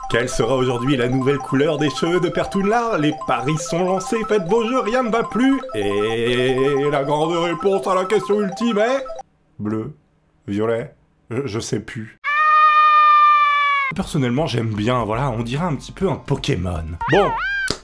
Quelle sera aujourd'hui la nouvelle couleur des cheveux de Pertounla? Les paris sont lancés, faites vos jeux, rien ne va plus. Et la grande réponse à la question ultime est... bleu, violet, je sais plus. Personnellement, j'aime bien, voilà, on dirait un petit peu un Pokémon. Bon,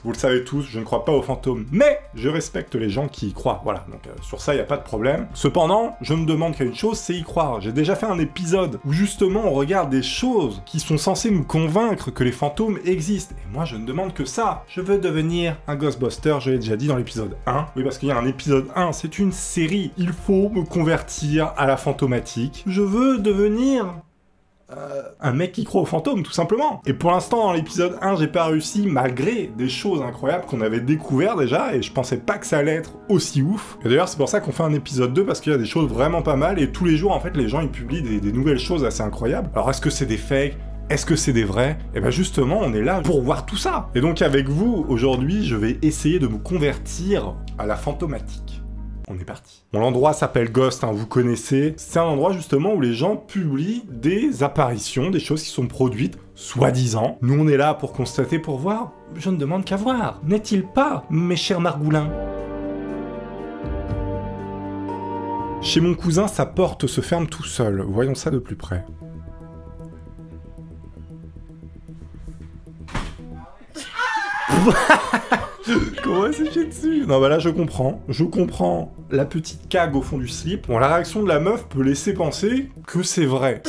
vous le savez tous, je ne crois pas aux fantômes, mais je respecte les gens qui y croient, voilà, donc sur ça, il n'y a pas de problème. Cependant, je me demande qu'à une chose, c'est y croire. J'ai déjà fait un épisode où justement on regarde des choses qui sont censées nous convaincre que les fantômes existent. Et moi, je ne demande que ça. Je veux devenir un Ghostbuster, je l'ai déjà dit dans l'épisode 1. Oui, parce qu'il y a un épisode 1, c'est une série. Il faut me convertir à la fantomatique. Je veux devenir... un mec qui croit aux fantômes, tout simplement. Et pour l'instant, dans l'épisode 1, j'ai pas réussi, malgré des choses incroyables qu'on avait découvert déjà, et je pensais pas que ça allait être aussi ouf. Et d'ailleurs, c'est pour ça qu'on fait un épisode 2, parce qu'il y a des choses vraiment pas mal, et tous les jours, en fait, les gens, ils publient des nouvelles choses assez incroyables. Alors, est-ce que c'est des fakes? Est-ce que c'est des vrais? Et ben justement, on est là pour voir tout ça. Et donc, avec vous, aujourd'hui, je vais essayer de me convertir à la fantomatique. On est parti. Bon, l'endroit s'appelle Ghost, hein, vous connaissez. C'est un endroit justement où les gens publient des apparitions, des choses qui sont produites, soi-disant. Nous, on est là pour constater, pour voir. Je ne demande qu'à voir. N'est-il pas, mes chers margoulins? Chez mon cousin, sa porte se ferme tout seul. Voyons ça de plus près. Comment elle s'est chiée dessus? Non bah là je comprends la petite cague au fond du slip. Bon, la réaction de la meuf peut laisser penser que c'est vrai.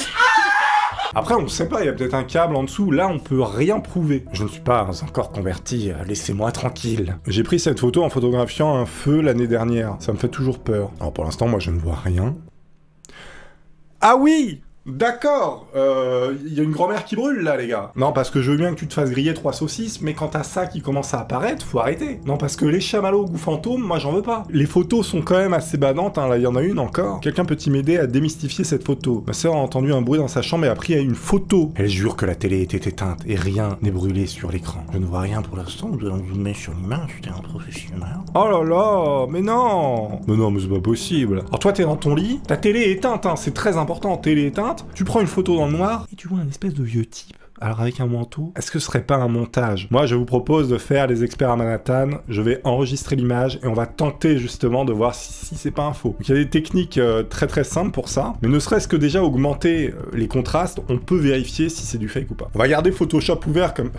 Après on sait pas, il y a peut-être un câble en dessous, là on peut rien prouver. Je ne suis pas encore converti, laissez-moi tranquille. J'ai pris cette photo en photographiant un feu l'année dernière, ça me fait toujours peur. Alors pour l'instant moi je ne vois rien. Ah oui! D'accord, y a une grand-mère qui brûle là les gars. Non parce que je veux bien que tu te fasses griller 3 saucisses, mais quand t'as ça qui commence à apparaître, faut arrêter. Non parce que les chamallows goût fantôme, moi j'en veux pas. Les photos sont quand même assez badantes, hein, là il y en a une encore. Quelqu'un peut-il m'aider à démystifier cette photo? Ma sœur a entendu un bruit dans sa chambre et a pris une photo. Elle jure que la télé était éteinte et rien n'est brûlé sur l'écran. Je ne vois rien pour l'instant, nous allons zoomer sur l'image, t'es un professionnel. Oh là là, mais non! Mais non mais c'est pas possible. Alors toi t'es dans ton lit, ta télé est éteinte, hein, c'est très important, télé éteinte. Tu prends une photo dans le noir et tu vois un espèce de vieux type. Alors avec un manteau, est-ce que ce serait pas un montage? Moi je vous propose de faire les experts à Manhattan, je vais enregistrer l'image et on va tenter justement de voir si c'est pas un faux. Donc il y a des techniques très très simples pour ça, mais ne serait-ce que déjà augmenter les contrastes, on peut vérifier si c'est du fake ou pas. On va garder Photoshop ouvert comme...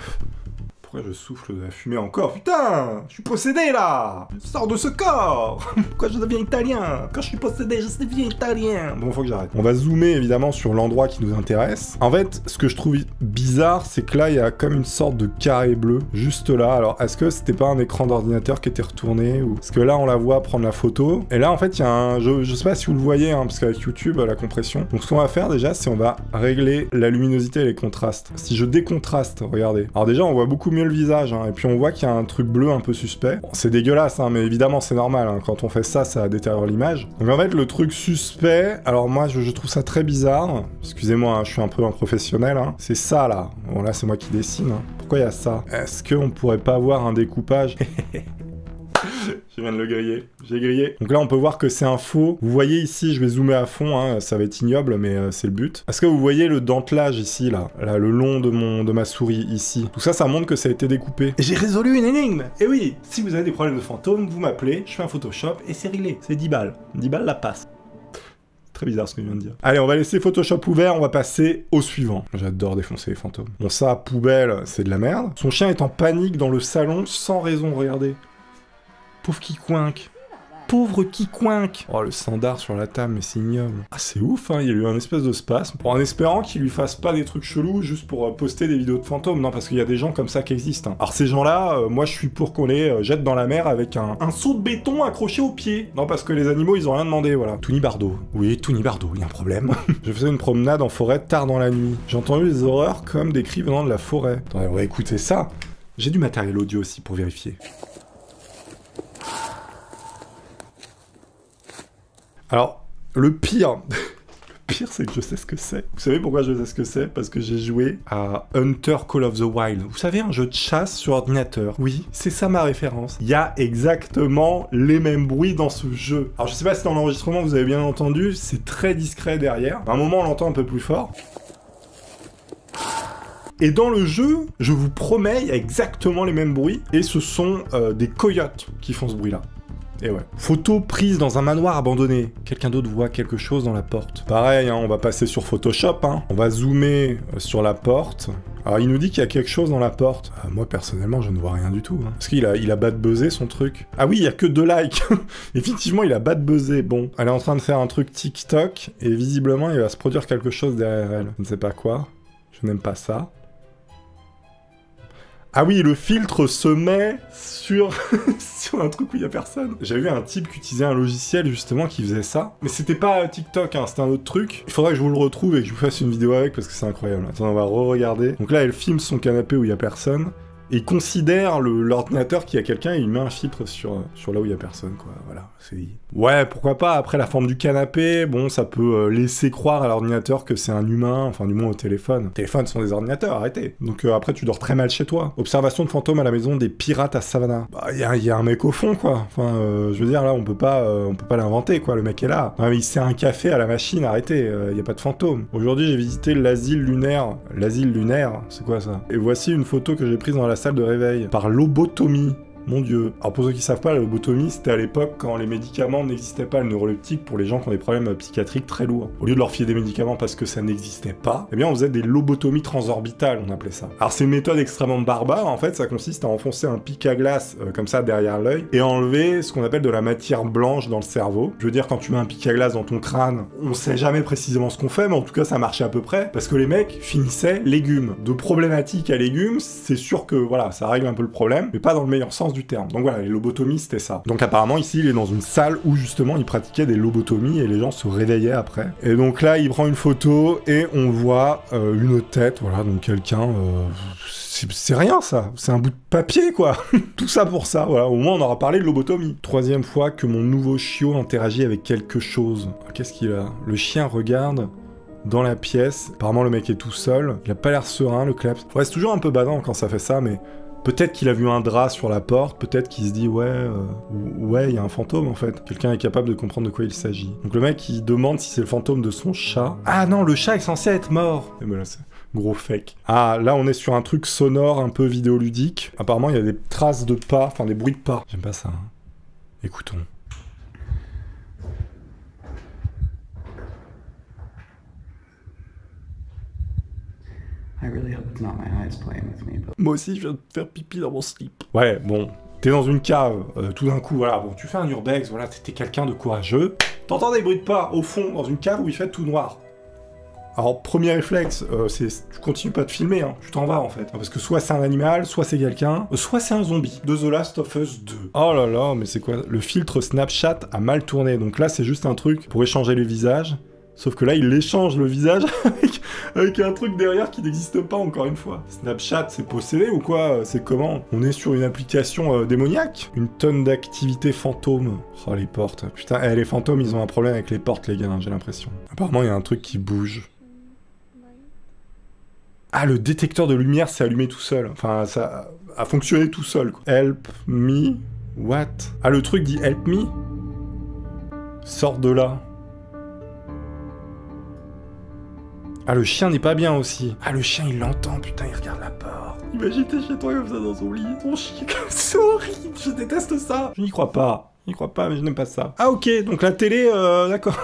Pourquoi je souffle de la fumée encore? Putain! Je suis possédé là! Sors de ce corps! Pourquoi je deviens italien? Quand je suis possédé, je deviens italien! Bon, faut que j'arrête. On va zoomer évidemment sur l'endroit qui nous intéresse. En fait, ce que je trouve bizarre, c'est que là, il y a comme une sorte de carré bleu, juste là. Alors, est-ce que c'était pas un écran d'ordinateur qui était retourné ou... Parce que là, on la voit prendre la photo. Et là, en fait, il y a un... Je sais pas si vous le voyez, hein, parce qu'avec YouTube, la compression. Donc, ce qu'on va faire déjà, c'est on va régler la luminosité et les contrastes. Si je décontraste, regardez. Alors déjà, on voit beaucoup mieux le visage, hein, et puis on voit qu'il y a un truc bleu un peu suspect. Bon, c'est dégueulasse, hein, mais évidemment c'est normal, hein, quand on fait ça, ça détériore l'image. Donc en fait, le truc suspect, alors moi je trouve ça très bizarre, excusez-moi, hein, je suis un peu un professionnel, hein. C'est ça là, bon là c'est moi qui dessine, hein. Pourquoi il y a ça? Est-ce qu'on pourrait pas avoir un découpage? Je viens de le griller, j'ai grillé. Donc là on peut voir que c'est un faux. Vous voyez ici, je vais zoomer à fond, hein, ça va être ignoble, mais c'est le but. Est-ce que vous voyez le dentelage ici, là, le long de ma souris ici? Tout ça, ça montre que ça a été découpé. Et j'ai résolu une énigme. Et oui, si vous avez des problèmes de fantômes, vous m'appelez, je fais un Photoshop et c'est réglé. C'est 10 balles. 10 balles la passe. Très bizarre ce que je viens de dire. Allez, on va laisser Photoshop ouvert, on va passer au suivant. J'adore défoncer les fantômes. Bon ça, poubelle, c'est de la merde. Son chien est en panique dans le salon, sans raison, regardez. Pauvre qui coinque. Pauvre qui coinque. Oh, le standard sur la table, mais c'est ignoble. Ah, c'est ouf, hein, il y a eu un espèce de spasme. En espérant qu'il lui fasse pas des trucs chelous juste pour poster des vidéos de fantômes. Non, parce qu'il y a des gens comme ça qui existent. Hein. Alors ces gens-là, moi je suis pour qu'on les jette dans la mer avec un seau de béton accroché au pied. Non, parce que les animaux, ils ont rien demandé, voilà. Tony Bardot. Oui, Tony Bardot, il y a un problème. Je faisais une promenade en forêt tard dans la nuit. J'ai entendu des horreurs comme des cris venant de la forêt. Attendez, on va écouter ça. J'ai du matériel audio aussi pour vérifier. Alors, le pire, c'est que je sais ce que c'est. Vous savez pourquoi je sais ce que c'est? Parce que j'ai joué à Hunter Call of the Wild. Vous savez, un jeu de chasse sur ordinateur. Oui, c'est ça ma référence. Il y a exactement les mêmes bruits dans ce jeu. Alors, je sais pas si dans l'enregistrement vous avez bien entendu, c'est très discret derrière. À un moment, on l'entend un peu plus fort. Et dans le jeu, je vous promets, il y a exactement les mêmes bruits, et ce sont des coyotes qui font ce bruit-là. Et ouais. Photo prise dans un manoir abandonné. Quelqu'un d'autre voit quelque chose dans la porte. Pareil, hein, on va passer sur Photoshop, hein. On va zoomer sur la porte. Alors il nous dit qu'il y a quelque chose dans la porte. Moi personnellement je ne vois rien du tout. Hein. Parce qu'il a bad buzzé son truc. Ah oui, il y a que 2 likes. Effectivement il a bad buzzé. Bon, elle est en train de faire un truc TikTok et visiblement il va se produire quelque chose derrière elle. Je ne sais pas quoi. Je n'aime pas ça. Ah oui, le filtre se met sur, sur un truc où il y a personne. J'ai vu un type qui utilisait un logiciel justement qui faisait ça. Mais c'était pas TikTok, hein, c'était un autre truc. Il faudrait que je vous le retrouve et que je vous fasse une vidéo avec parce que c'est incroyable. Attends, on va re-regarder. Donc là, elle filme son canapé où il y a personne. Et il considère l'ordinateur qu'il y a quelqu'un et il met un filtre sur là où il y a personne, quoi. Voilà, c'est... Ouais, pourquoi pas. Après, la forme du canapé, bon, ça peut laisser croire à l'ordinateur que c'est un humain, enfin, du moins au téléphone. Les téléphones sont des ordinateurs, arrêtez. Donc après, tu dors très mal chez toi. Observation de fantômes à la maison des pirates à Savannah. Bah, il y a un mec au fond, quoi. Enfin, je veux dire, là, on peut pas l'inventer, quoi. Le mec est là. Ouais, mais il sert un café à la machine, arrêtez. Il y a pas de fantôme. Aujourd'hui, j'ai visité l'asile lunaire. L'asile lunaire, c'est quoi ça? Et voici une photo que j'ai prise dans la salle de réveil par lobotomie. Mon dieu. Alors pour ceux qui savent pas, la lobotomie, c'était à l'époque quand les médicaments n'existaient pas, le neuroleptique, pour les gens qui ont des problèmes psychiatriques très lourds. Au lieu de leur filer des médicaments parce que ça n'existait pas, eh bien on faisait des lobotomies transorbitales, on appelait ça. Alors c'est une méthode extrêmement barbare, en fait, ça consiste à enfoncer un pic à glace comme ça derrière l'œil et à enlever ce qu'on appelle de la matière blanche dans le cerveau. Je veux dire, quand tu mets un pic à glace dans ton crâne, on sait jamais précisément ce qu'on fait, mais en tout cas ça marchait à peu près, parce que les mecs finissaient légumes. De problématique à légumes, c'est sûr que voilà, ça règle un peu le problème, mais pas dans le meilleur sens du terme. Donc voilà, les lobotomies, c'était ça. Donc apparemment, ici, il est dans une salle où justement, il pratiquait des lobotomies et les gens se réveillaient après. Et donc là, il prend une photo et on voit une tête, voilà, donc quelqu'un... C'est rien, ça. C'est un bout de papier, quoi. Tout ça pour ça, voilà. Au moins, on aura parlé de lobotomie. 3e fois que mon nouveau chiot interagit avec quelque chose. Qu'est-ce qu'il a? Le chien regarde... dans la pièce. Apparemment, le mec est tout seul. Il a pas l'air serein, le claps. Ouais, c'est toujours un peu badant quand ça fait ça, mais... peut-être qu'il a vu un drap sur la porte, peut-être qu'il se dit ouais, il y a un fantôme en fait. Quelqu'un est capable de comprendre de quoi il s'agit. Donc le mec il demande si c'est le fantôme de son chat. Ah non, le chat est censé être mort. Et ben là c'est gros fake. Ah là on est sur un truc sonore un peu vidéoludique. Apparemment il y a des traces de pas, enfin des bruits de pas. J'aime pas ça. Hein. Écoutons. Moi aussi, je viens de faire pipi dans mon slip. Ouais, bon, t'es dans une cave, tout d'un coup, voilà, bon, tu fais un urbex, voilà, t'es quelqu'un de courageux. T'entends des bruits de pas, au fond, dans une cave où il fait tout noir. Alors, premier réflexe, c'est tu continues pas de filmer, hein, tu t'en vas en fait. Parce que soit c'est un animal, soit c'est quelqu'un, soit c'est un zombie. De The Last of Us 2. Oh là là, mais c'est quoi? Le filtre Snapchat a mal tourné, donc là c'est juste un truc pour échanger les visages. Sauf que là, il échange le visage avec un truc derrière qui n'existe pas, encore une fois. Snapchat, c'est possédé ou quoi? C'est comment? On est sur une application démoniaque? Une tonne d'activités fantômes. Oh, les portes. Putain, les fantômes, ils ont un problème avec les portes, les gars, j'ai l'impression. Apparemment, il y a un truc qui bouge. Ah, le détecteur de lumière s'est allumé tout seul. Enfin, ça a fonctionné tout seul, quoi. Help me? What? Ah, le truc dit help me? Sors de là. Ah, le chien n'est pas bien aussi. Ah, le chien, il l'entend, putain, il regarde la porte. Imagine, t'es chez toi comme ça dans son lit. Ton chien comme ça, c'est horrible, je déteste ça. Je n'y crois pas. Je n'y crois pas, mais je n'aime pas ça. Ah, ok, donc la télé, d'accord.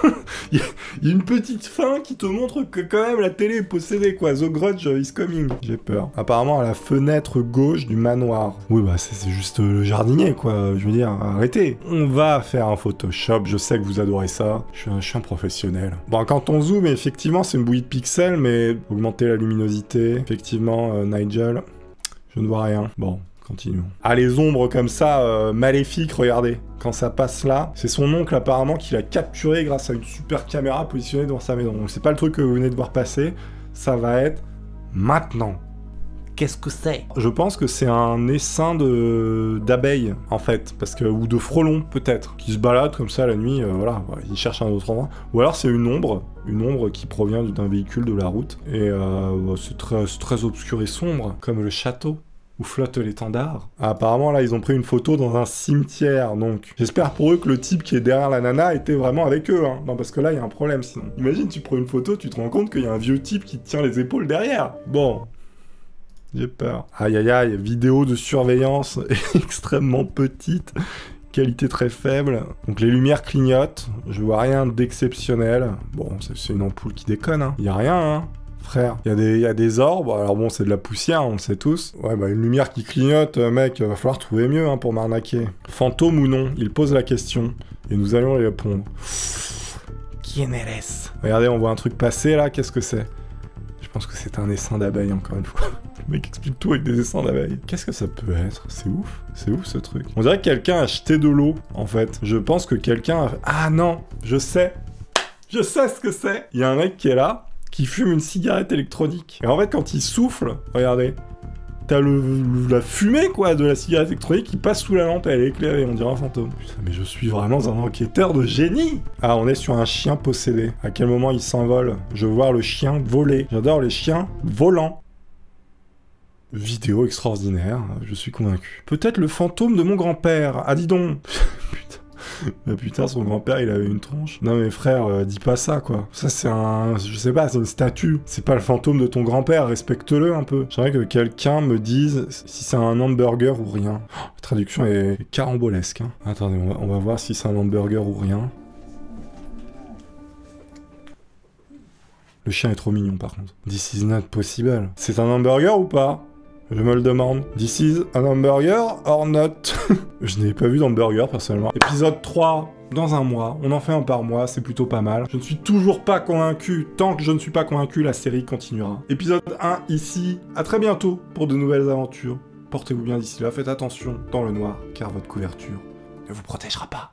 Il y a une petite fin qui te montre que quand même la télé est possédée, quoi. The Grudge is coming. J'ai peur. Apparemment, à la fenêtre gauche du manoir. Oui, bah, c'est juste le jardinier, quoi. Je veux dire, arrêtez. On va faire un Photoshop. Je sais que vous adorez ça. Je suis un professionnel. Bon, quand on zoome, effectivement, c'est une bouillie de pixels, mais augmenter la luminosité. Effectivement, Nigel, je ne vois rien. Bon. Continuons. Ah, les ombres comme ça, maléfiques, regardez. Quand ça passe là, c'est son oncle apparemment qui l'a capturé grâce à une super caméra positionnée dans sa maison. Donc c'est pas le truc que vous venez de voir passer, ça va être maintenant. Qu'est-ce que c'est? Je pense que c'est un essaim d'abeilles, en fait, parce que ou de frelons, peut-être, qui se baladent comme ça la nuit, voilà, ils cherchent un autre endroit. Ou alors c'est une ombre qui provient d'un véhicule de la route, et c'est très obscur et sombre, comme le château où flotte l'étendard. Ah, apparemment, là, ils ont pris une photo dans un cimetière, donc j'espère pour eux que le type qui est derrière la nana était vraiment avec eux, hein. Non, parce que là, il y a un problème, sinon. Imagine, tu prends une photo, tu te rends compte qu'il y a un vieux type qui te tient les épaules derrière. Bon. J'ai peur. Aïe aïe aïe, vidéo de surveillance extrêmement petite. Qualité très faible. Donc les lumières clignotent. Je vois rien d'exceptionnel. Bon, c'est une ampoule qui déconne, hein. Y a rien, hein. Frère, il y a des orbes, alors bon, c'est de la poussière, on le sait tous. Ouais, bah une lumière qui clignote, mec, va falloir trouver mieux hein, pour m'arnaquer. Fantôme ou non, il pose la question, et nous allons y répondre. Qui eres? Regardez, on voit un truc passer là, qu'est-ce que c'est? Je pense que c'est un essaim d'abeilles, encore une fois. Le mec explique tout avec des essaims d'abeilles. Qu'est-ce que ça peut être? C'est ouf ce truc. On dirait que quelqu'un a jeté de l'eau, en fait. Je pense que quelqu'un a... Ah non, je sais ce que c'est. Il y a un mec qui est là, qui fume une cigarette électronique. Et en fait, quand il souffle, regardez, t'as la fumée, quoi, de la cigarette électronique qui passe sous la lampe, elle est éclairée, on dirait un fantôme. Putain, mais je suis vraiment un enquêteur de génie. Ah, on est sur un chien possédé. À quel moment il s'envole? Je veux voir le chien voler. J'adore les chiens volants. Vidéo extraordinaire, je suis convaincu. Peut-être le fantôme de mon grand-père. Ah, dis donc. Bah putain, son grand-père, il avait une tronche. Non mais frère, dis pas ça, quoi. Ça, c'est un... Je sais pas, c'est une statue. C'est pas le fantôme de ton grand-père, respecte-le un peu. J'aimerais que quelqu'un me dise si c'est un hamburger ou rien. Oh, la traduction est carambolesque, hein. Attendez, on va voir si c'est un hamburger ou rien. Le chien est trop mignon, par contre. This is not possible. C'est un hamburger ou pas? Je me le demande. This is an hamburger or not? Je n'ai pas vu d'hamburger, personnellement. Épisode 3, dans un mois. On en fait un par mois, c'est plutôt pas mal. Je ne suis toujours pas convaincu. Tant que je ne suis pas convaincu, la série continuera. Épisode 1, ici. À très bientôt pour de nouvelles aventures. Portez-vous bien d'ici là. Faites attention dans le noir, car votre couverture ne vous protégera pas.